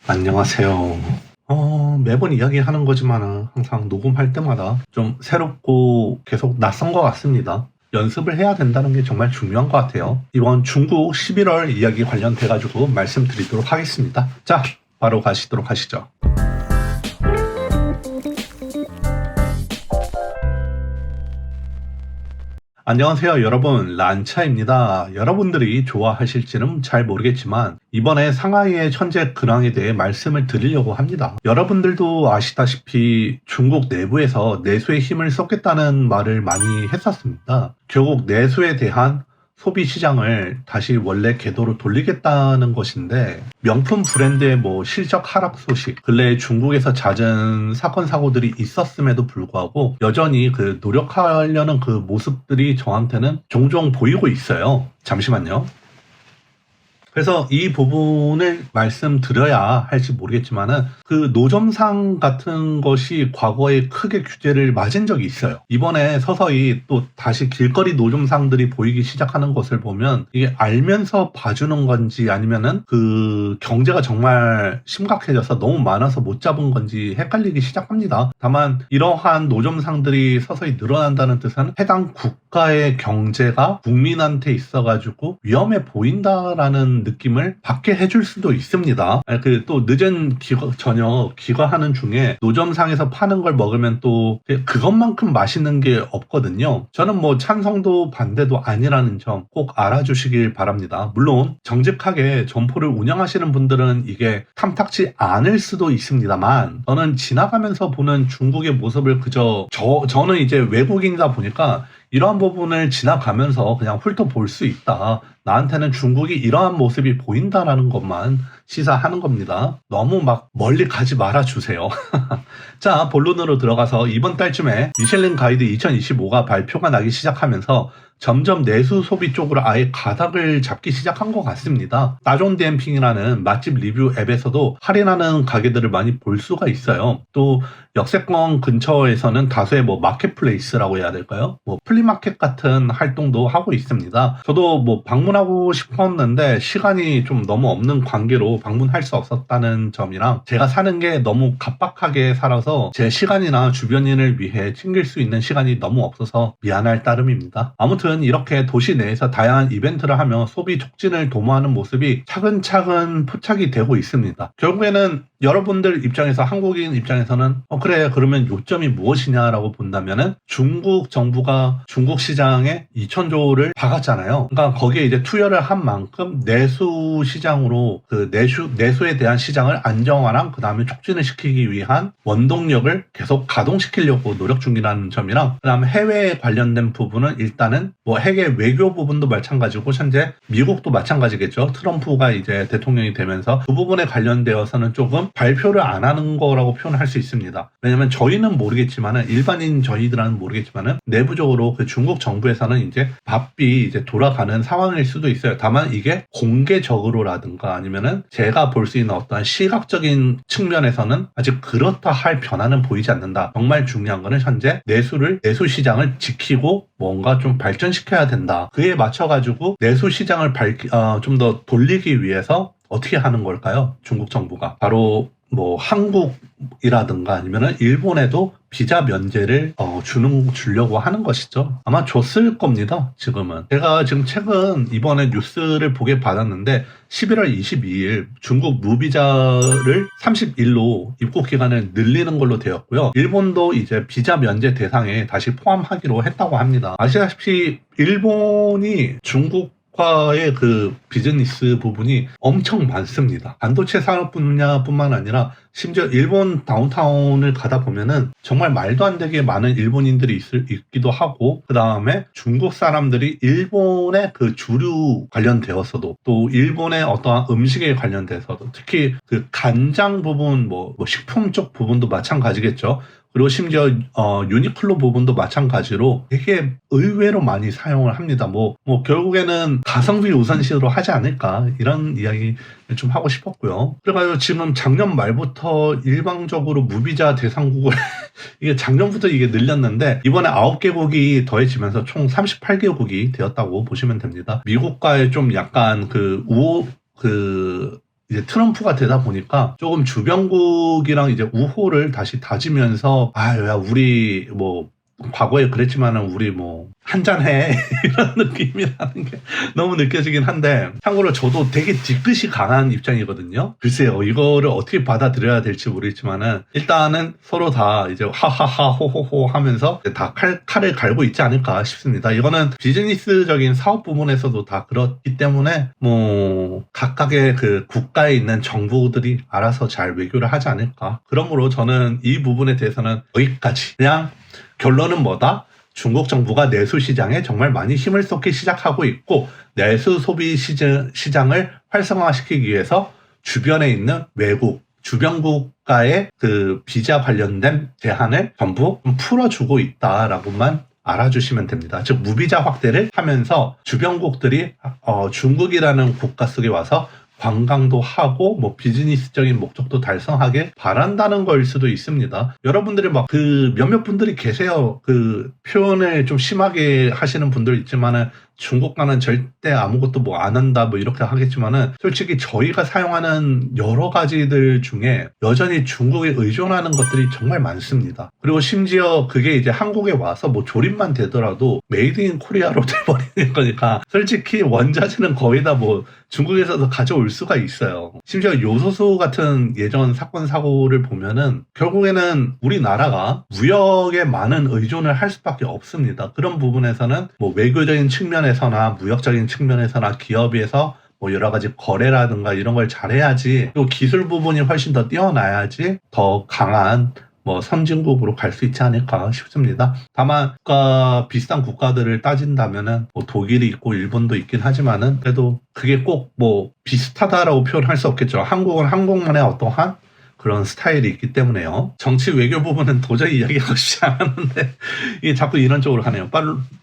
안녕하세요. 매번 이야기하는 거지만 항상 녹음할 때마다 좀 새롭고 계속 낯선 것 같습니다. 연습을 해야 된다는 게 정말 중요한 것 같아요. 이번 중국 11월 이야기 관련돼가지고 말씀드리도록 하겠습니다. 자, 바로 가시도록 하시죠. 안녕하세요 여러분, 란차입니다. 여러분들이 좋아하실지는 잘 모르겠지만 이번에 상하이의 천재 근황에 대해 말씀을 드리려고 합니다. 여러분들도 아시다시피 중국 내부에서 내수의 힘을 쏟겠다는 말을 많이 했었습니다. 결국 내수에 대한 소비 시장을 다시 원래 궤도로 돌리겠다는 것인데, 명품 브랜드의 실적 하락 소식, 근래에 중국에서 잦은 사건 사고들이 있었음에도 불구하고 여전히 노력하려는 그 모습들이 저한테는 종종 보이고 있어요. 잠시만요. 그래서 이 부분을 말씀드려야 할지 모르겠지만은 그 노점상 같은 것이 과거에 크게 규제를 맞은 적이 있어요. 이번에 서서히 또 다시 길거리 노점상들이 보이기 시작하는 것을 보면 이게 알면서 봐주는 건지 아니면은 그 경제가 정말 심각해져서 너무 많아서 못 잡은 건지 헷갈리기 시작합니다. 다만 이러한 노점상들이 서서히 늘어난다는 뜻은 해당 국가의 경제가 국민한테 있어가지고 위험해 보인다라는 느낌을 받게 해줄 수도 있습니다. 또 늦은 저녁 귀가하는 중에 노점상에서 파는 걸 먹으면 또 그것만큼 맛있는 게 없거든요. 저는 찬성도 반대도 아니라는 점 꼭 알아주시길 바랍니다. 물론 정직하게 점포를 운영하시는 분들은 이게 탐탁지 않을 수도 있습니다만, 저는 지나가면서 보는 중국의 모습을 저는 이제 외국인이다 보니까 이러한 부분을 지나가면서 그냥 훑어볼 수 있다. 나한테는 중국이 이러한 모습이 보인다라는 것만 시사하는 겁니다. 너무 멀리 가지 말아주세요. 자, 본론으로 들어가서 이번 달쯤에 미슐린 가이드 2025가 발표가 나기 시작하면서 점점 내수 소비 쪽으로 아예 가닥을 잡기 시작한 것 같습니다. 나종디엠핑이라는 맛집 리뷰 앱에서도 할인하는 가게들을 많이 볼 수가 있어요. 또 역세권 근처에서는 다수의 마켓플레이스라고 해야 될까요? 플리마켓 같은 활동도 하고 있습니다. 저도 방문하고 싶었는데 시간이 좀 너무 없는 관계로 방문할 수 없었다는 점이랑, 제가 사는 게 너무 갑박하게 살아서 제 시간이나 주변인을 위해 챙길 수 있는 시간이 너무 없어서 미안할 따름입니다. 아무튼 이렇게 도시 내에서 다양한 이벤트를 하며 소비 촉진을 도모하는 모습이 차근차근 포착이 되고 있습니다. 결국에는 여러분들 입장에서, 한국인 입장에서는 그래, 그러면 요점이 무엇이냐라고 본다면은 중국 정부가 중국 시장에 2,000조를 박았잖아요. 그러니까 거기에 이제 투여를 한 만큼 내수 시장으로 내수에 대한 시장을 안정화랑 그 다음에 촉진을 시키기 위한 원동력을 계속 가동시키려고 노력 중이라는 점이랑, 그 다음에 해외에 관련된 부분은 일단은 해외 외교 부분도 마찬가지고 현재 미국도 마찬가지겠죠. 트럼프가 이제 대통령이 되면서 그 부분에 관련되어서는 조금 발표를 안 하는 거라고 표현할 수 있습니다. 왜냐면 저희는 모르겠지만은, 일반인 저희들은 모르겠지만은 내부적으로 그 중국 정부에서는 이제 바삐 이제 돌아가는 상황일 수도 있어요. 다만 이게 공개적으로라든가 아니면은 제가 볼 수 있는 어떤 시각적인 측면에서는 아직 그렇다 할 변화는 보이지 않는다. 정말 중요한 거는 현재 내수 시장을 지키고 뭔가 좀 발전시켜야 된다. 그에 맞춰가지고 내수 시장을 좀 더 돌리기 위해서 어떻게 하는 걸까요? 중국 정부가 바로 한국이라든가 아니면은 일본에도 비자 면제를 주려고 하는 것이죠. 아마 줬을 겁니다. 지금은 제가 지금 최근 이번에 뉴스를 보게 받았는데 11월 22일 중국 무비자를 30일로 입국 기간을 늘리는 걸로 되었고요. 일본도 이제 비자 면제 대상에 다시 포함하기로 했다고 합니다. 아시다시피 일본이 중국과의 그 비즈니스 부분이 엄청 많습니다. 반도체 산업 분야뿐만 아니라 심지어 일본 다운타운을 가다 보면은 정말 말도 안 되게 많은 일본인들이 있기도 하고, 그 다음에 중국 사람들이 일본의 그 주류 관련되어서도, 또 일본의 어떠한 음식에 관련돼서도, 특히 그 간장 부분, 식품 쪽 부분도 마찬가지겠죠. 그리고 심지어 유니클로 부분도 마찬가지로 되게 의외로 많이 사용을 합니다. 결국에는 가성비 우선시로 하지 않을까, 이런 이야기를 좀 하고 싶었고요. 그래가지고 지금 작년 말부터 일방적으로 무비자 대상국을 이게 작년부터 이게 늘렸는데 이번에 9개국이 더해지면서 총 38개국이 되었다고 보시면 됩니다. 미국과의 좀 약간 이제 트럼프가 되다 보니까 조금 주변국이랑 이제 우호를 다시 다지면서 야 우리 뭐 과거에 그랬지만은 우리 뭐 한잔해 이런 느낌이라는 게 너무 느껴지긴 한데, 참고로 저도 되게 뒤끝이 강한 입장이거든요. 글쎄요, 이거를 어떻게 받아들여야 될지 모르겠지만은 일단은 서로 다 이제 하하하 호호호 하면서 다 칼을 갈고 있지 않을까 싶습니다. 이거는 비즈니스적인 사업 부분에서도 다 그렇기 때문에 뭐 각각의 그 국가에 있는 정부들이 알아서 잘 외교를 하지 않을까. 그러므로 저는 이 부분에 대해서는 여기까지. 그냥 결론은 뭐다? 중국 정부가 내수 시장에 정말 많이 힘을 쏟기 시작하고 있고, 내수 소비 시장을 활성화시키기 위해서 주변에 있는 외국, 주변 국가의 그 비자 관련된 제한을 전부 풀어주고 있다라고만 알아주시면 됩니다. 즉 무비자 확대를 하면서 주변국들이 중국이라는 국가 속에 와서 관광도 하고 뭐 비즈니스적인 목적도 달성하게 바란다는 거일 수도 있습니다. 여러분들이 막 그 몇몇 분들이 계세요. 그 표현을 좀 심하게 하시는 분들 있지만은 중국과는 절대 아무것도 뭐 안 한다 뭐 이렇게 하겠지만은, 솔직히 저희가 사용하는 여러 가지들 중에 여전히 중국에 의존하는 것들이 정말 많습니다. 그리고 심지어 그게 이제 한국에 와서 뭐 조립만 되더라도 메이드 인 코리아로 돼버리는 거니까 솔직히 원자재는 거의 다 뭐 중국에서도 가져올 수가 있어요. 심지어 요소수 같은 예전 사건 사고를 보면은 결국에는 우리나라가 무역에 많은 의존을 할 수밖에 없습니다. 그런 부분에서는 뭐 외교적인 측면에서나 무역적인 측면에서나 기업에서 뭐 여러 가지 거래라든가 이런 걸 잘해야지, 또 기술 부분이 훨씬 더 뛰어나야지 더 강한 뭐 선진국으로 갈 수 있지 않을까 싶습니다. 다만 비슷한 국가들을 따진다면은 뭐 독일이 있고 일본도 있긴 하지만은 그래도 그게 꼭 뭐 비슷하다라고 표현할 수 없겠죠. 한국은 한국만의 어떠한 그런 스타일이 있기 때문에요. 정치 외교 부분은 도저히 이야기하고 싶지 않았는데 이게 자꾸 이런 쪽으로 가네요.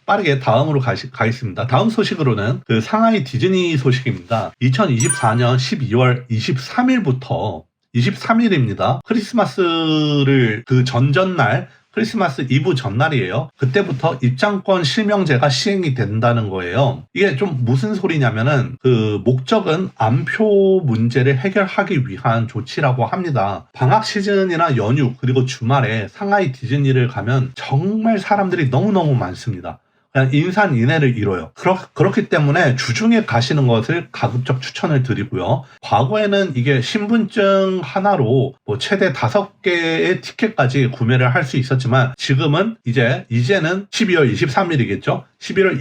빠르게 다음으로 가겠습니다. 다음 소식으로는 그 상하이 디즈니 소식입니다. 2024년 12월 23일부터 23일입니다. 크리스마스를 그 전전날, 크리스마스 이브 전날이에요. 그때부터 입장권 실명제가 시행이 된다는 거예요. 이게 좀 무슨 소리냐면은 그 목적은 암표 문제를 해결하기 위한 조치라고 합니다. 방학 시즌이나 연휴 그리고 주말에 상하이 디즈니를 가면 정말 사람들이 너무너무 많습니다. 그냥 인산인해를 이뤄요. 그렇기 때문에 주중에 가시는 것을 가급적 추천을 드리고요. 과거에는 이게 신분증 하나로 뭐 최대 5개의 티켓까지 구매를 할 수 있었지만, 지금은 이제는 12월 23일이겠죠. 12월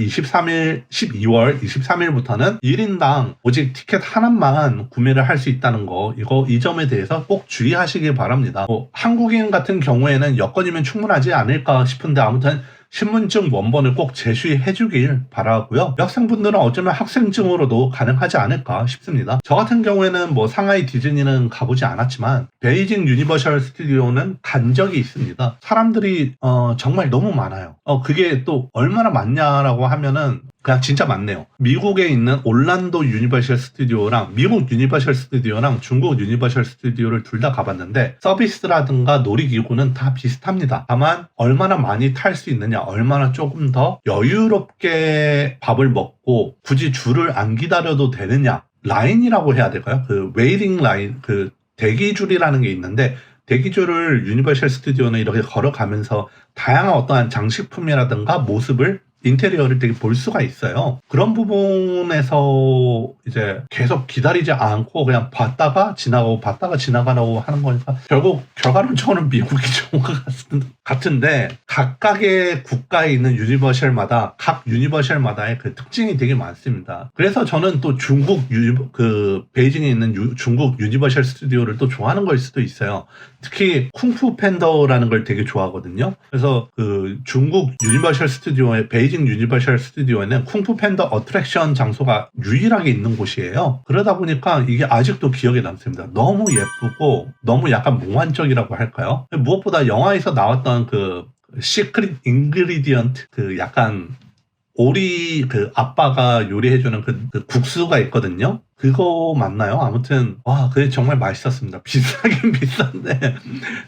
23일부터는 1인당 오직 티켓 하나만 구매를 할 수 있다는 거, 이 점에 대해서 꼭 주의하시기 바랍니다. 한국인 같은 경우에는 여권이면 충분하지 않을까 싶은데, 아무튼 신분증 원본을 꼭 제시해 주길 바라고요. 여학생분들은 어쩌면 학생증으로도 가능하지 않을까 싶습니다. 저 같은 경우에는 뭐 상하이 디즈니는 가보지 않았지만 베이징 유니버셜 스튜디오는 간 적이 있습니다. 사람들이 정말 너무 많아요. 그게 또 얼마나 많냐라고 하면은 그냥 진짜 많네요. 미국에 있는 올란도 유니버셜 스튜디오랑 미국 유니버셜 스튜디오랑 중국 유니버셜 스튜디오를 둘 다 가봤는데 서비스라든가 놀이기구는 다 비슷합니다. 다만 얼마나 많이 탈 수 있느냐, 얼마나 조금 더 여유롭게 밥을 먹고 굳이 줄을 안 기다려도 되느냐, 라인이라고 해야 될까요? 그 웨이팅 라인, 그 대기줄이라는 게 있는데, 대기줄을 유니버셜 스튜디오는 이렇게 걸어가면서 다양한 어떠한 장식품이라든가 모습을, 인테리어를 되게 볼 수가 있어요. 그런 부분에서 이제 계속 기다리지 않고 그냥 봤다가 지나가라고 하는 거니까 결국 결과론적으로는 미국이 좋은 것 같은데, 각각의 국가에 있는 각 유니버셜마다의 그 특징이 되게 많습니다. 그래서 저는 또 베이징에 있는 중국 유니버셜 스튜디오를 또 좋아하는 걸 수도 있어요. 특히 쿵푸 팬더라는 걸 되게 좋아하거든요. 그래서 그 중국 유니버셜 스튜디오에, 베이징 유니버셜 스튜디오에는 쿵푸 팬더 어트랙션 장소가 유일하게 있는 곳이에요. 그러다 보니까 이게 아직도 기억에 남습니다. 너무 예쁘고 너무 약간 몽환적이라고 할까요? 무엇보다 영화에서 나왔던 그 시크릿 인그리디언트, 그 약간 오리 그 아빠가 요리해주는 그 국수가 있거든요. 그거 맞나요? 아무튼 그게 정말 맛있었습니다. 비싸긴 비싼데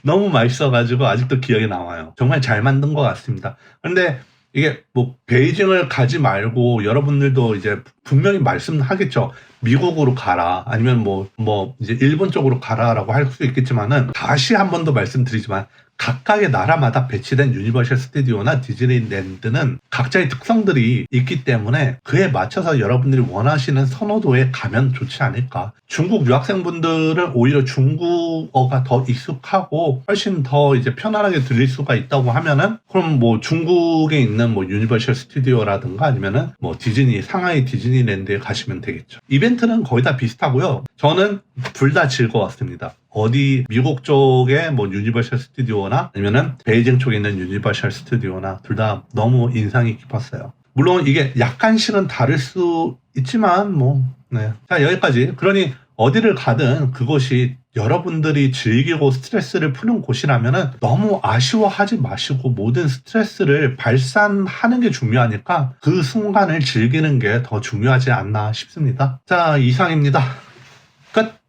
너무 맛있어가지고 아직도 기억에 남아요. 정말 잘 만든 것 같습니다. 근데 이게 뭐 베이징을 가지 말고 여러분들도 이제 분명히 말씀하겠죠. 미국으로 가라 아니면 뭐 이제 일본 쪽으로 가라라고 할 수 있겠지만은 다시 한 번 더 말씀드리지만 각각의 나라마다 배치된 유니버셜 스튜디오나 디즈니랜드는 각자의 특성들이 있기 때문에 그에 맞춰서 여러분들이 원하시는 선호도에 가면 좋지 않을까. 중국 유학생분들은 오히려 중국어가 더 익숙하고 훨씬 더 이제 편안하게 들릴 수가 있다고 하면은 그럼 뭐 중국에 있는 뭐 유니버셜 스튜디오라든가 아니면은 뭐 디즈니 상하이 디즈니랜드에 가시면 되겠죠. 이벤트는 거의 다 비슷하고요. 저는 둘 다 즐거웠습니다. 어디 미국 쪽에 뭐 유니버셜 스튜디오나 아니면은 베이징 쪽에 있는 유니버셜 스튜디오나 둘 다 너무 인상이 깊었어요. 물론 이게 약간씩은 다를 수 있지만 뭐 네. 자 여기까지. 그러니 어디를 가든 그것이 여러분들이 즐기고 스트레스를 푸는 곳이라면은 너무 아쉬워하지 마시고 모든 스트레스를 발산하는 게 중요하니까 그 순간을 즐기는 게 더 중요하지 않나 싶습니다. 자 이상입니다. 끝.